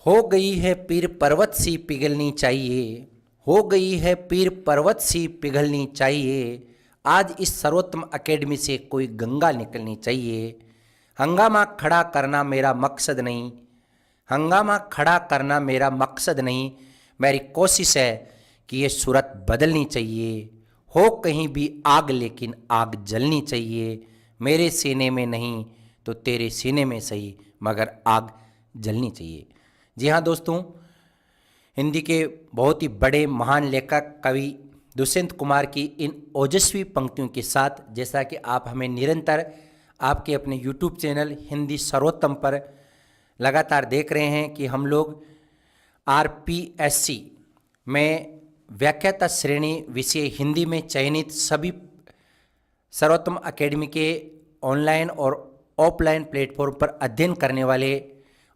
हो गई है पीर पर्वत सी पिघलनी चाहिए, हो गई है पीर पर्वत सी पिघलनी चाहिए। आज इस सर्वोत्तम अकेडमी से कोई गंगा निकलनी चाहिए। हंगामा खड़ा करना मेरा मकसद नहीं, हंगामा खड़ा करना मेरा मकसद नहीं। मेरी कोशिश है कि ये सूरत बदलनी चाहिए। हो कहीं भी आग लेकिन आग जलनी चाहिए। मेरे सीने में नहीं तो तेरे सीने में सही, मगर आग जलनी चाहिए। जी हाँ दोस्तों, हिंदी के बहुत ही बड़े महान लेखक कवि दुष्यंत कुमार की इन ओजस्वी पंक्तियों के साथ, जैसा कि आप हमें निरंतर आपके अपने YouTube चैनल हिंदी सर्वोत्तम पर लगातार देख रहे हैं कि हम लोग RPSC में व्याख्याता श्रेणी विषय हिंदी में चयनित सभी सर्वोत्तम अकेडमी के ऑनलाइन और ऑफलाइन प्लेटफॉर्म पर अध्ययन करने वाले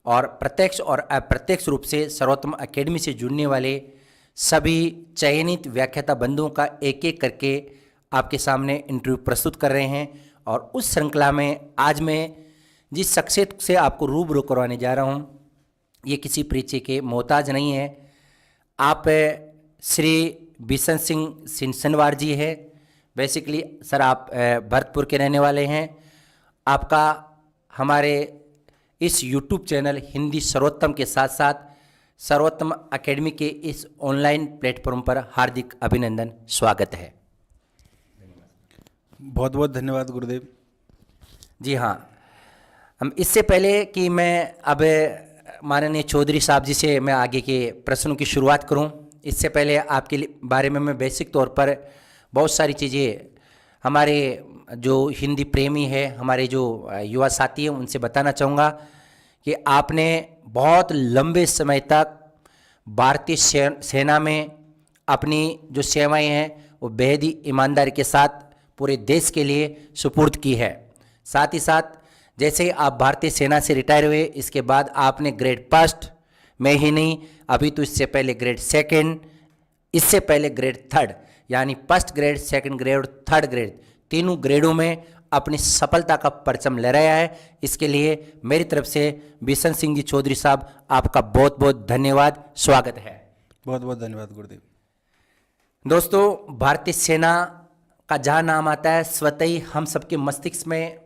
और प्रत्यक्ष और अप्रत्यक्ष रूप से सर्वोत्तम अकेडमी से जुड़ने वाले सभी चयनित व्याख्याता बंधुओं का एक एक करके आपके सामने इंटरव्यू प्रस्तुत कर रहे हैं। और उस श्रृंखला में आज मैं जिस शख्सियत से आपको रूबरू करवाने जा रहा हूँ, ये किसी परिचय के मोहताज नहीं है। आप श्री बिशन सिंह सिनसनवार जी है। बेसिकली सर आप भरतपुर के रहने वाले हैं। आपका हमारे इस YouTube चैनल हिंदी सर्वोत्तम के साथ साथ सर्वोत्तम अकेडमी के इस ऑनलाइन प्लेटफॉर्म पर हार्दिक अभिनंदन, स्वागत है। बहुत बहुत धन्यवाद गुरुदेव। जी हाँ, हम इससे पहले कि मैं अब माननीय चौधरी साहब जी से मैं आगे के प्रश्नों की शुरुआत करूं, इससे पहले आपके बारे में मैं बेसिक तौर पर बहुत सारी चीज़ें हमारे जो हिंदी प्रेमी है, हमारे जो युवा साथी हैं, उनसे बताना चाहूँगा कि आपने बहुत लंबे समय तक भारतीय सेना में अपनी जो सेवाएं हैं वो बेहद ही ईमानदारी के साथ पूरे देश के लिए सुपुर्द की है। साथ ही साथ जैसे ही आप भारतीय सेना से रिटायर हुए, इसके बाद आपने ग्रेड फर्स्ट में ही नहीं, अभी तो इससे पहले ग्रेड सेकंड, इससे पहले ग्रेड थर्ड, यानी फर्स्ट ग्रेड, सेकंड ग्रेड और थर्ड ग्रेड, तीनों ग्रेडों में अपनी सफलता का परचम लहराया है। इसके लिए मेरी तरफ से बिशन सिंह जी चौधरी साहब, आपका बहुत बहुत धन्यवाद, स्वागत है। बहुत बहुत धन्यवाद गुरुदेव। दोस्तों, भारतीय सेना का जहाँ नाम आता है, स्वतः ही हम सबके मस्तिष्क में,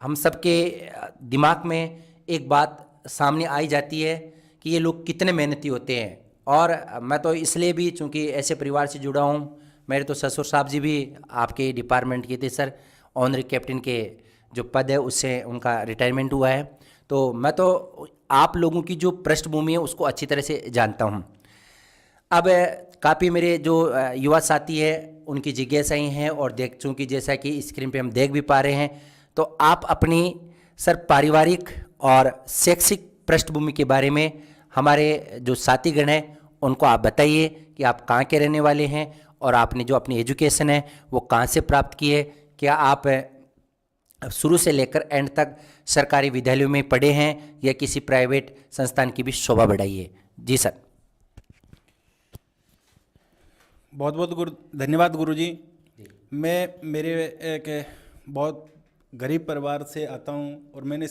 हम सबके दिमाग में एक बात सामने आई जाती है कि ये लोग कितने मेहनती होते हैं। और मैं तो इसलिए भी, चूँकि ऐसे परिवार से जुड़ा हूँ, मेरे तो ससुर साहब जी भी आपके डिपार्टमेंट के थे सर, ऑनरी कैप्टन के जो पद है उससे उनका रिटायरमेंट हुआ है। तो मैं तो आप लोगों की जो पृष्ठभूमि है उसको अच्छी तरह से जानता हूँ। अब काफ़ी मेरे जो युवा साथी है उनकी जिज्ञासाएं हैं, और देख चूँकि जैसा कि स्क्रीन पे हम देख भी पा रहे हैं, तो आप अपनी सर पारिवारिक और शैक्षिक पृष्ठभूमि के बारे में हमारे जो साथीगण हैं उनको आप बताइए कि आप कहाँ के रहने वाले हैं और आपने जो अपनी एजुकेशन है वो कहाँ से प्राप्त की है। क्या आप शुरू से लेकर एंड तक सरकारी विद्यालयों में पढ़े हैं या किसी प्राइवेट संस्थान की भी शोभा बढ़ाई है? जी सर। बहुत बहुत धन्यवाद गुरुजी। मेरे एक बहुत गरीब परिवार से आता हूँ और मैंने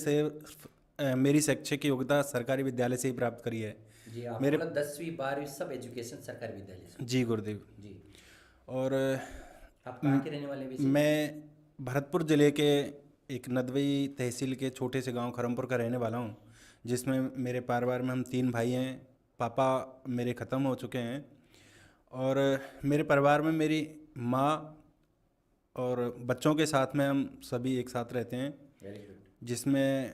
मेरी शैक्षिक योग्यता सरकारी विद्यालय से ही प्राप्त करी है। जी, आप मेरे 10वीं 12वीं सब एजुकेशन सरकारी विद्यालय से? जी गुरुदेव जी। और आप कहाँ के रहने वाले हैं? मैं भरतपुर ज़िले के एक नदवई तहसील के छोटे से गांव खरमपुर का रहने वाला हूं, जिसमें मेरे परिवार में हम 3 भाई हैं। पापा मेरे ख़त्म हो चुके हैं और मेरे परिवार में मेरी माँ और बच्चों के साथ में हम सभी एक साथ रहते हैं। Very good. जिसमें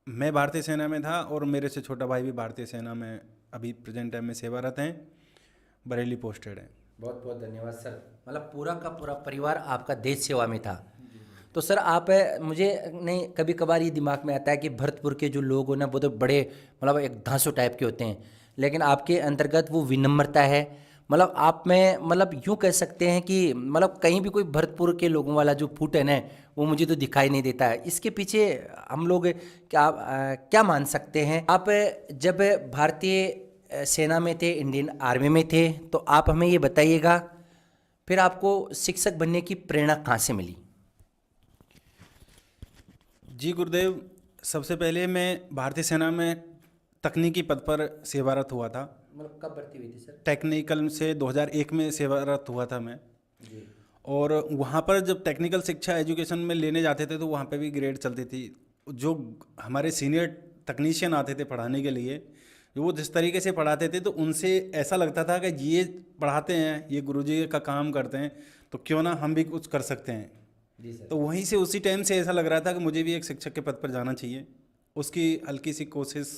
मैं भारतीय सेना में था और मेरे से छोटा भाई भी भारतीय सेना में अभी प्रेजेंट टाइम में सेवारत हैं, बरेली पोस्टेड हैं। बहुत बहुत धन्यवाद सर। मतलब पूरा का पूरा परिवार आपका देश सेवा में था। तो सर आप, मुझे नहीं कभी कभार ये दिमाग में आता है कि भरतपुर के जो लोग हो ना वो तो बड़े मतलब एक धांसू टाइप के होते हैं, लेकिन आपके अंतर्गत वो विनम्रता है। मतलब आप में मतलब यूँ कह सकते हैं कि मतलब कहीं भी कोई भरतपुर के लोगों वाला जो फूट है ना वो मुझे तो दिखाई नहीं देता है। इसके पीछे हम लोग क्या मान सकते हैं? आप जब भारतीय सेना में थे, इंडियन आर्मी में थे, तो आप हमें ये बताइएगा फिर आपको शिक्षक बनने की प्रेरणा कहाँ से मिली? जी गुरुदेव, सबसे पहले मैं भारतीय सेना में तकनीकी पद पर सेवारत हुआ था। मतलब कब भर्ती हुई थी सर? टेक्निकल से 2001 में सेवारत हुआ था मैं। जी। और वहाँ पर जब टेक्निकल शिक्षा एजुकेशन में लेने जाते थे तो वहाँ पे भी ग्रेड चलती थी। जो हमारे सीनियर टेक्नीशियन आते थे पढ़ाने के लिए, जो वो जिस तरीके से पढ़ाते थे तो उनसे ऐसा लगता था कि ये पढ़ाते हैं, ये गुरुजी का काम करते हैं, तो क्यों ना हम भी कुछ कर सकते हैं। जी सर। तो वहीं से उसी टाइम से ऐसा लग रहा था कि मुझे भी एक शिक्षक के पद पर जाना चाहिए। उसकी हल्की सी कोशिश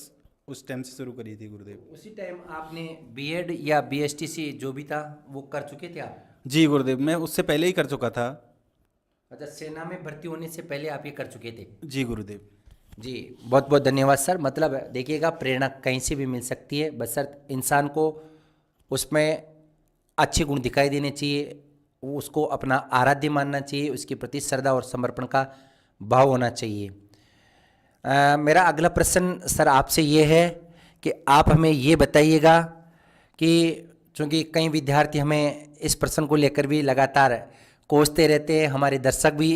उस टाइम से शुरू करी थी गुरुदेव। उसी टाइम आपने बीएड या बीएसटीसी जो भी था वो कर चुके थे आप? जी गुरुदेव, मैं उससे पहले ही कर चुका था। अच्छा, सेना में भर्ती होने से पहले आप ये कर चुके थे? जी गुरुदेव। जी, बहुत बहुत धन्यवाद सर। मतलब देखिएगा, प्रेरणा कहीं से भी मिल सकती है, बशर्ते इंसान को उसमें अच्छे गुण दिखाई देने चाहिए, वो उसको अपना आराध्य मानना चाहिए, उसके प्रति श्रद्धा और समर्पण का भाव होना चाहिए। मेरा अगला प्रश्न सर आपसे ये है कि आप हमें ये बताइएगा कि चूँकि कई विद्यार्थी हमें इस प्रश्न को लेकर भी लगातार कोसते रहते हैं, हमारे दर्शक भी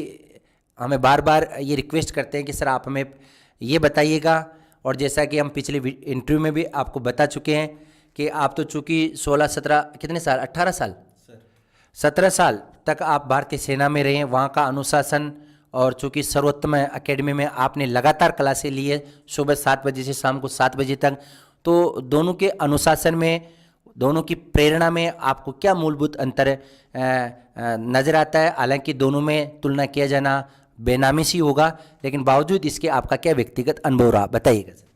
हमें बार बार ये रिक्वेस्ट करते हैं कि सर आप हमें ये बताइएगा, और जैसा कि हम पिछले इंटरव्यू में भी आपको बता चुके हैं कि आप तो चूँकि 16-17 कितने साल 18 साल 17 साल तक आप भारतीय सेना में रहे हैं, वहाँ का अनुशासन और चूँकि सर्वोत्तम एकेडमी में आपने लगातार क्लासें ली है सुबह 7 बजे से शाम को 7 बजे तक, तो दोनों के अनुशासन में, दोनों की प्रेरणा में आपको क्या मूलभूत अंतर नज़र आता है? हालांकि दोनों में तुलना किया जाना बेनामी सी होगा, लेकिन बावजूद इसके आपका क्या व्यक्तिगत अनुभव रहा, बताइएगा सर।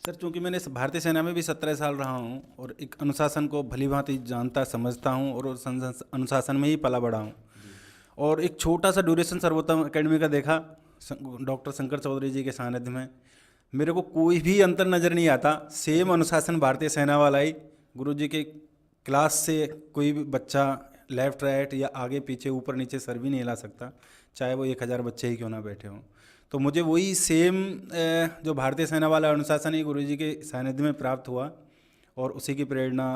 सर चूँकि मैंने भारतीय सेना में भी 17 साल रहा हूँ और एक अनुशासन को भली भांति जानता समझता हूँ और उस अनुशासन में ही पला बढ़ा हूँ। और एक छोटा सा ड्यूरेशन सर्वोत्तम एकेडमी का देखा डॉक्टर शंकर चौधरी जी के सानिध्य में, मेरे को कोई भी अंतर नज़र नहीं आता। सेम अनुशासन भारतीय सेना वाला ही, गुरुजी के क्लास से कोई भी बच्चा लेफ्ट राइट या आगे पीछे ऊपर नीचे सर भी नहीं हिला सकता, चाहे वो 1000 बच्चे ही क्यों ना बैठे हों। तो मुझे वही सेम जो भारतीय सेना वाला अनुशासन ही गुरुजी के सानिध्य में प्राप्त हुआ और उसी की प्रेरणा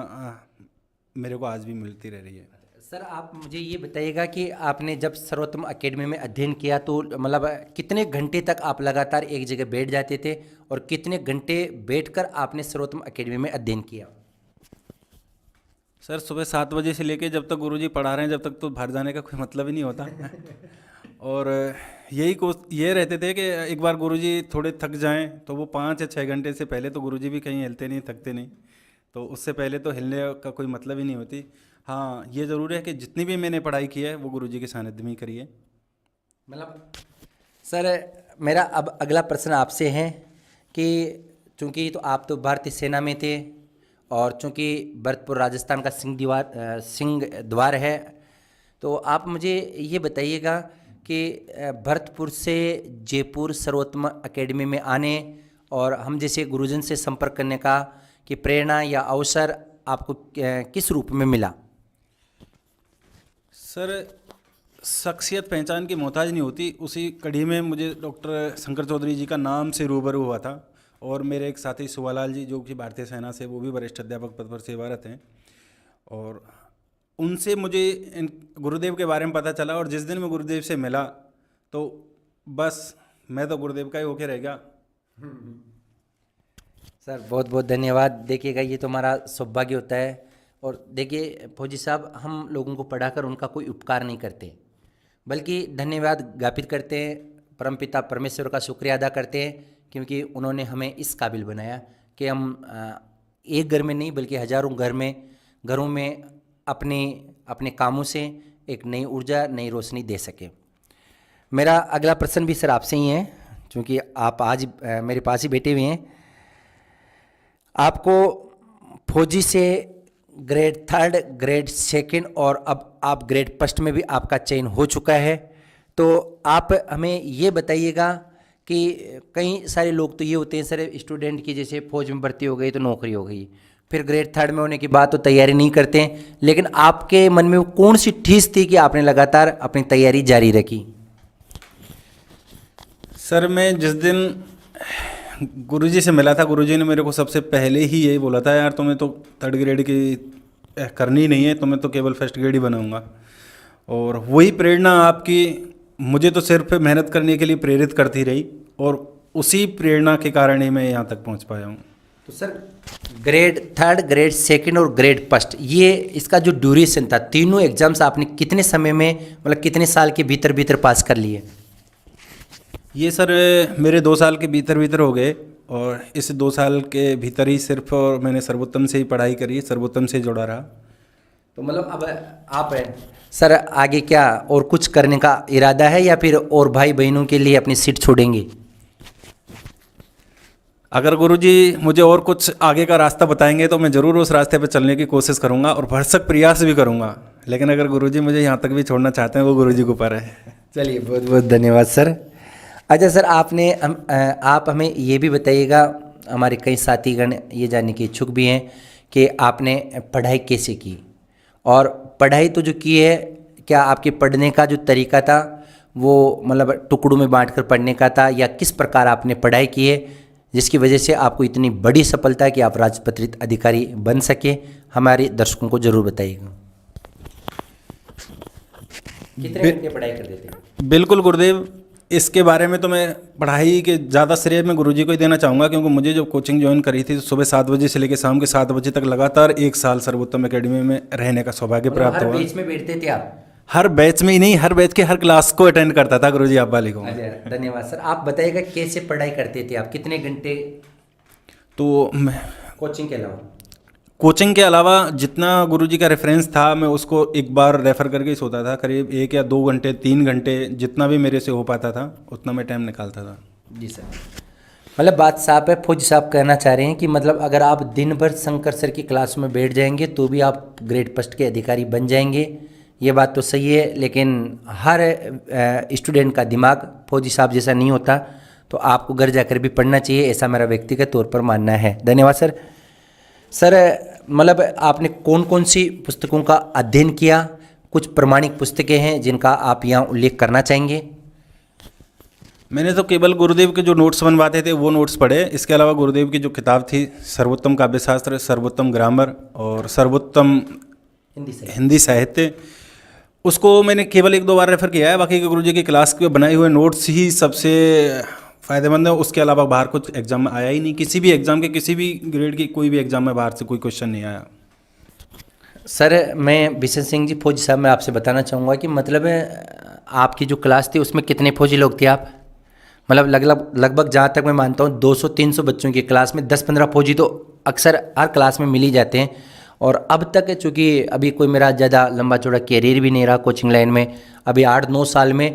मेरे को आज भी मिलती रह रही है। सर आप मुझे ये बताइएगा कि आपने जब सर्वोत्तम एकेडमी में अध्ययन किया तो मतलब कितने घंटे तक आप लगातार एक जगह बैठ जाते थे और कितने घंटे बैठकर आपने सर्वोत्तम एकेडमी में अध्ययन किया? सर सुबह 7 बजे से लेके जब तक गुरुजी पढ़ा रहे हैं जब तक तो बाहर जाने का कोई मतलब ही नहीं होता। और ये रहते थे कि एक बार गुरुजी थोड़े थक जाएं तो वो 5 या 6 घंटे से पहले तो गुरुजी भी कहीं हिलते नहीं, थकते नहीं, तो उससे पहले तो हिलने का कोई मतलब ही नहीं होती। हाँ, ये ज़रूर है कि जितनी भी मैंने पढ़ाई की है वो गुरुजी के सानिध्य में ही करी है। मतलब सर मेरा अब अगला प्रश्न आपसे है कि चूँकि तो आप तो भारतीय सेना में थे और चूँकि भरतपुर राजस्थान का सिंह द्वार है, तो आप मुझे ये बताइएगा कि भरतपुर से जयपुर सर्वोत्तम एकेडमी में आने और हम जैसे गुरुजन से संपर्क करने का कि प्रेरणा या अवसर आपको किस रूप में मिला? सर शख्सियत पहचान की मोहताज नहीं होती, उसी कड़ी में मुझे डॉक्टर शंकर चौधरी जी का नाम से रूबरू हुआ था और मेरे एक साथी सुवालाल जी जो कि भारतीय सेना से वो भी वरिष्ठ अध्यापक पद पर सेवारत हैं, और उनसे मुझे गुरुदेव के बारे में पता चला। और जिस दिन मैं गुरुदेव से मिला तो बस मैं तो गुरुदेव का ही होके रह गया। सर बहुत बहुत धन्यवाद। देखिएगा ये तो हमारा सौभाग्य होता है, और देखिए फौजी साहब हम लोगों को पढ़ाकर उनका कोई उपकार नहीं करते बल्कि धन्यवाद ज्ञापित करते हैं, परमपिता परमेश्वर का शुक्रिया अदा करते हैं क्योंकि उन्होंने हमें इस काबिल बनाया कि हम एक घर में नहीं बल्कि हजारों घरों में अपने कामों से एक नई ऊर्जा, नई रोशनी दे सके। मेरा अगला प्रश्न भी सर आपसे ही है, क्योंकि आप आज मेरे पास ही बैठे हुए हैं। आपको फौजी से ग्रेड 3, ग्रेड 2 और अब आप ग्रेड 1 में भी आपका चयन हो चुका है, तो आप हमें ये बताइएगा कि कई सारे लोग तो ये होते हैं सर स्टूडेंट की जैसे फौज में भर्ती हो गई तो नौकरी हो गई, फिर ग्रेड 3 में होने के बाद तो तैयारी नहीं करते हैं, लेकिन आपके मन में कौन सी ठीस थी कि आपने लगातार अपनी तैयारी जारी रखी? सर मैं जिस दिन गुरुजी से मिला था, गुरुजी ने मेरे को सबसे पहले ही यही बोला था, यार तुम्हें तो 3rd ग्रेड की करनी नहीं है, तुम्हें तो केवल 1st ग्रेड ही बनाऊंगा। और वही प्रेरणा आपकी मुझे तो सिर्फ मेहनत करने के लिए प्रेरित करती रही, और उसी प्रेरणा के कारण ही मैं यहाँ तक पहुँच पाया हूँ। तो sir grade third, grade second और ग्रेड फर्स्ट, ये इसका जो ड्यूरेशन था, तीनों एग्जाम्स आपने कितने समय में, मतलब कितने साल के भीतर भीतर पास कर लिए? ये सर मेरे 2 साल के भीतर भीतर हो गए, और इस 2 साल के भीतर ही सिर्फ और मैंने सर्वोत्तम से ही पढ़ाई करी, सर्वोत्तम से जुड़ा रहा। तो मतलब अब आप सर आगे क्या और कुछ करने का इरादा है, या फिर और भाई बहनों के लिए अपनी सीट छोड़ेंगे? अगर गुरुजी मुझे और कुछ आगे का रास्ता बताएंगे तो मैं ज़रूर उस रास्ते पर चलने की कोशिश करूँगा और भरसक प्रयास भी करूँगा, लेकिन अगर गुरुजी मुझे यहाँ तक भी छोड़ना चाहते हैं वो गुरुजी के ऊपर है। चलिए, बहुत बहुत धन्यवाद सर। अच्छा सर, आप हमें ये भी बताइएगा, हमारे कई साथीगण ये जानने के इच्छुक भी हैं कि आपने पढ़ाई कैसे की, और पढ़ाई तो जो की है, क्या आपके पढ़ने का जो तरीका था वो मतलब टुकड़ों में बांटकर पढ़ने का था, या किस प्रकार आपने पढ़ाई की है जिसकी वजह से आपको इतनी बड़ी सफलता है कि आप राजपत्रित अधिकारी बन सके? हमारे दर्शकों को जरूर बताइएगा। कितने घंटे पढ़ाई करते थे? बिल्कुल गुरुदेव, इसके बारे में तो मैं पढ़ाई के ज़्यादा श्रेय मैं गुरुजी को ही देना चाहूँगा, क्योंकि मुझे जब कोचिंग ज्वाइन करी थी तो सुबह 7 बजे से लेकर शाम के 7 बजे तक लगातार 1 साल सर्वोत्तम एकेडमी में रहने का सौभाग्य प्राप्त हुआ। हर बैच में बैठते थे आप? हर बैच में ही नहीं, हर बैच के हर क्लास को अटेंड करता था गुरुजी आप वाली को। अच्छा, धन्यवाद सर। आप बताइएगा कैसे पढ़ाई करते थे आप, कितने घंटे तो मैं कोचिंग के अलावा? कोचिंग के अलावा जितना गुरुजी का रेफरेंस था मैं उसको एक बार रेफ़र करके ही सोता था। करीब 1 या 2 घंटे 3 घंटे जितना भी मेरे से हो पाता था उतना मैं टाइम निकालता था। जी सर, मतलब बात साफ है, फौजी साहब कहना चाह रहे हैं कि मतलब अगर आप दिन भर शंकर सर की क्लास में बैठ जाएंगे तो भी आप ग्रेड फर्स्ट के अधिकारी बन जाएंगे। ये बात तो सही है, लेकिन हर स्टूडेंट का दिमाग फौजी साहब जैसा नहीं होता, तो आपको घर जाकर भी पढ़ना चाहिए, ऐसा मेरा व्यक्तिगत तौर पर मानना है। धन्यवाद सर। सर मतलब आपने कौन कौन सी पुस्तकों का अध्ययन किया? कुछ प्रमाणिक पुस्तकें हैं जिनका आप यहाँ उल्लेख करना चाहेंगे? मैंने तो केवल गुरुदेव के जो नोट्स बनवाते थे वो नोट्स पढ़े। इसके अलावा गुरुदेव की जो किताब थी, सर्वोत्तम काव्यशास्त्र, सर्वोत्तम ग्रामर और सर्वोत्तम हिंदी साहित्य, उसको मैंने केवल 1-2 बार रेफ़र किया है। बाकी के गुरुजी की क्लास के बनाए हुए नोट्स ही सबसे फ़ायदेमंद है। उसके अलावा बाहर कुछ एग्ज़ाम में आया ही नहीं, किसी भी एग्ज़ाम के किसी भी ग्रेड की कोई भी एग्ज़ाम में बाहर से कोई क्वेश्चन नहीं आया। सर मैं बिशन सिंह जी फौजी साहब, मैं आपसे बताना चाहूँगा कि मतलब आपकी जो क्लास थी उसमें कितने फौजी लोग थे आप? मतलब लगभग जहाँ तक मैं मानता हूँ 200-300 बच्चों की क्लास में 10-15 फौजी तो अक्सर हर क्लास में मिल ही जाते हैं। और अब तक चूँकि अभी कोई मेरा ज़्यादा लंबा चौड़ा कैरियर भी नहीं रहा कोचिंग लाइन में, अभी 8-9 साल में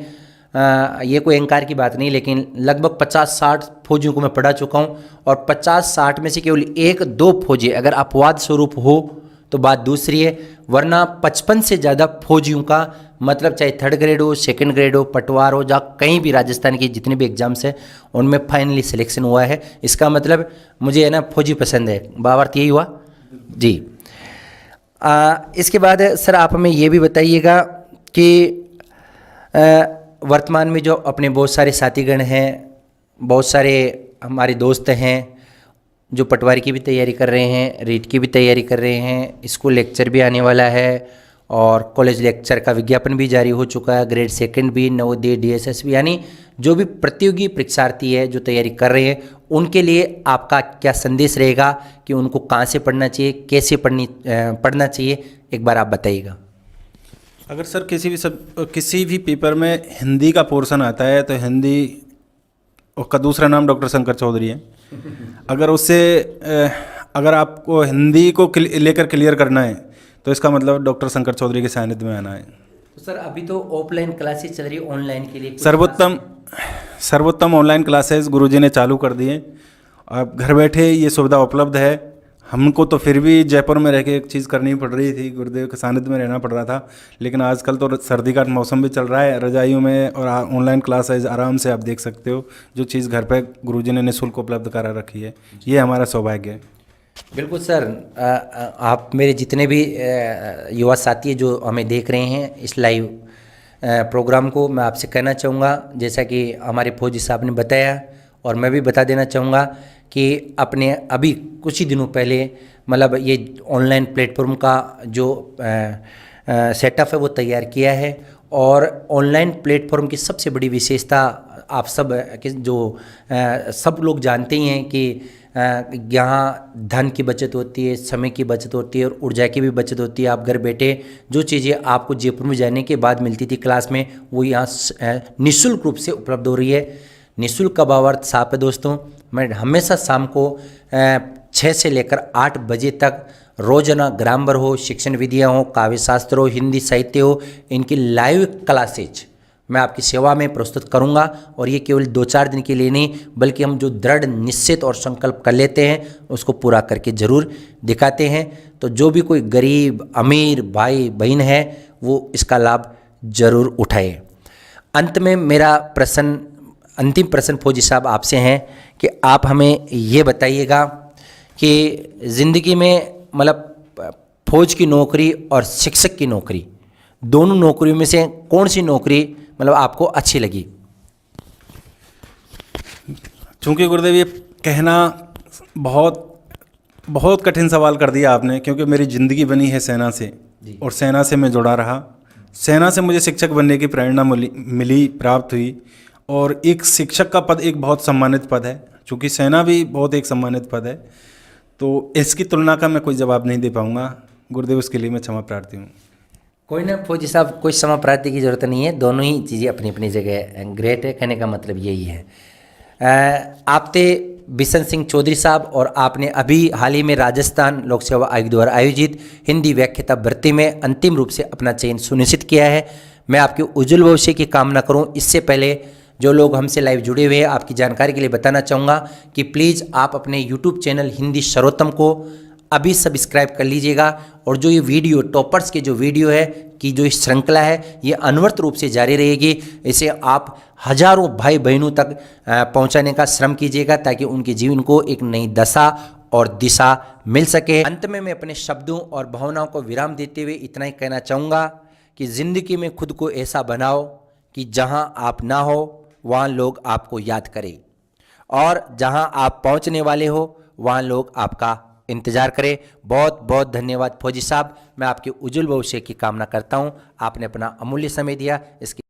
ये कोई अहंकार की बात नहीं, लेकिन लगभग 50-60 फौजियों को मैं पढ़ा चुका हूँ, और 50-60 में से केवल 1-2 फौजी अगर अपवाद स्वरूप हो तो बात दूसरी है, वरना 55 से ज़्यादा फौजियों का मतलब चाहे 3rd ग्रेड हो, 2nd ग्रेड हो, पटवार हो, जहाँ कहीं भी राजस्थान के जितने भी एग्जाम्स हैं उनमें फाइनली सिलेक्शन हुआ है। इसका मतलब मुझे है ना फौजी पसंद है। बावर्त यही हुआ जी। इसके बाद सर आप हमें ये भी बताइएगा कि वर्तमान में जो अपने बहुत सारे साथीगण हैं, बहुत सारे हमारे दोस्त हैं जो पटवारी की भी तैयारी कर रहे हैं, रीट की भी तैयारी कर रहे हैं, स्कूल लेक्चर भी आने वाला है और कॉलेज लेक्चर का विज्ञापन भी जारी हो चुका है, ग्रेड 2 भी, नवोदय, DSS भी, यानी जो भी प्रतियोगी परीक्षार्थी है जो तैयारी कर रहे हैं उनके लिए आपका क्या संदेश रहेगा कि उनको कहाँ से पढ़ना चाहिए, कैसे पढ़ना चाहिए, एक बार आप बताइएगा। अगर सर किसी भी पेपर में हिंदी का पोर्शन आता है तो हिंदी, उसका दूसरा नाम डॉक्टर शंकर चौधरी है। अगर आपको हिंदी को लेकर क्लियर करना है तो इसका मतलब डॉक्टर शंकर चौधरी के सानिध्य में आना है। तो सर अभी तो ऑफलाइन क्लासेस चल रही है, ऑनलाइन के लिए सर्वोत्तम ऑनलाइन क्लासेस गुरुजी ने चालू कर दिए। अब घर बैठे ये सुविधा उपलब्ध है। हमको तो फिर भी जयपुर में रह के एक चीज़ करनी पड़ रही थी, गुरुदेव के सानिध्य में रहना पड़ रहा था, लेकिन आजकल तो सर्दी का मौसम भी चल रहा है, रजाइयों में और ऑनलाइन क्लासेज आराम से आप देख सकते हो। जो चीज़ घर पे गुरुजी ने निःशुल्क उपलब्ध करा रखी है, ये हमारा सौभाग्य है। बिल्कुल सर, आप मेरे जितने भी युवा साथी हैं जो हमें देख रहे हैं इस लाइव प्रोग्राम को, मैं आपसे कहना चाहूँगा जैसा कि हमारे फौजी साहब ने बताया, और मैं भी बता देना चाहूँगा कि अपने अभी कुछ ही दिनों पहले मतलब ये ऑनलाइन प्लेटफॉर्म का जो सेटअप है वो तैयार किया है, और ऑनलाइन प्लेटफॉर्म की सबसे बड़ी विशेषता आप सब कि जो सब लोग जानते ही हैं कि यहाँ धन की बचत होती है, समय की बचत होती है और ऊर्जा की भी बचत होती है। आप घर बैठे जो चीज़ें आपको जयपुर में जाने के बाद मिलती थी क्लास में, वो यहाँ निःशुल्क रूप से उपलब्ध हो रही है। निःशुल्क का भाव अर्थ साफ है दोस्तों। मैं हमेशा शाम को 6 से लेकर 8 बजे तक रोजाना ग्रामर हो, शिक्षण विधियाँ हो, काव्य शास्त्र हो, हिंदी साहित्य हो, इनकी लाइव क्लासेज मैं आपकी सेवा में प्रस्तुत करूंगा। और ये केवल 2-4 दिन के लिए नहीं, बल्कि हम जो दृढ़ निश्चित और संकल्प कर लेते हैं उसको पूरा करके ज़रूर दिखाते हैं। तो जो भी कोई गरीब अमीर भाई बहन है वो इसका लाभ ज़रूर उठाए। अंत में मेरा अंतिम प्रश्न फौजी साहब आपसे है कि आप हमें ये बताइएगा कि ज़िंदगी में मतलब फौज की नौकरी और शिक्षक की नौकरी, दोनों नौकरियों में से कौन सी नौकरी मतलब आपको अच्छी लगी? चूँकि गुरुदेव ये कहना बहुत कठिन सवाल कर दिया आपने, क्योंकि मेरी ज़िंदगी बनी है सेना से और सेना से मैं जुड़ा रहा। सेना से मुझे शिक्षक बनने की प्रेरणा मिली, प्राप्त हुई। और एक शिक्षक का पद एक बहुत सम्मानित पद है, चूँकि सेना भी बहुत एक सम्मानित पद है। तो इसकी तुलना का मैं कोई जवाब नहीं दे पाऊँगा गुरुदेव, उसके लिए मैं क्षमा प्रार्थी हूँ। कोई ना फौजी साहब, कोई क्षमा प्रार्थी की ज़रूरत नहीं है, दोनों ही चीज़ें अपनी अपनी जगह ग्रेट है। कहने का मतलब यही है। आप थे बिशन सिंह चौधरी साहब और आपने अभी हाल ही में राजस्थान लोक सेवा आयोग द्वारा आयोजित हिंदी व्याख्याता भर्ती में अंतिम रूप से अपना चयन सुनिश्चित किया है। मैं आपके उज्जवल भविष्य की कामना करूं। इससे पहले जो लोग हमसे लाइव जुड़े हुए हैं, आपकी जानकारी के लिए बताना चाहूँगा कि प्लीज़ आप अपने यूट्यूब चैनल हिंदी सर्वोत्तम को अभी सब्सक्राइब कर लीजिएगा। और जो ये वीडियो टॉपर्स के जो वीडियो है कि जो इस श्रृंखला है ये अनवरत रूप से जारी रहेगी। इसे आप हजारों भाई बहनों तक पहुंचाने का श्रम कीजिएगा ताकि उनके जीवन को एक नई दशा और दिशा मिल सके। अंत में मैं अपने शब्दों और भावनाओं को विराम देते हुए इतना ही कहना चाहूँगा कि ज़िंदगी में खुद को ऐसा बनाओ कि जहाँ आप ना हो वहाँ लोग आपको याद करें, और जहाँ आप पहुँचने वाले हो वहाँ लोग आपका इंतजार करें। बहुत बहुत धन्यवाद फौजी साहब। मैं आपके उज्जवल भविष्य की कामना करता हूँ। आपने अपना अमूल्य समय दिया, इसके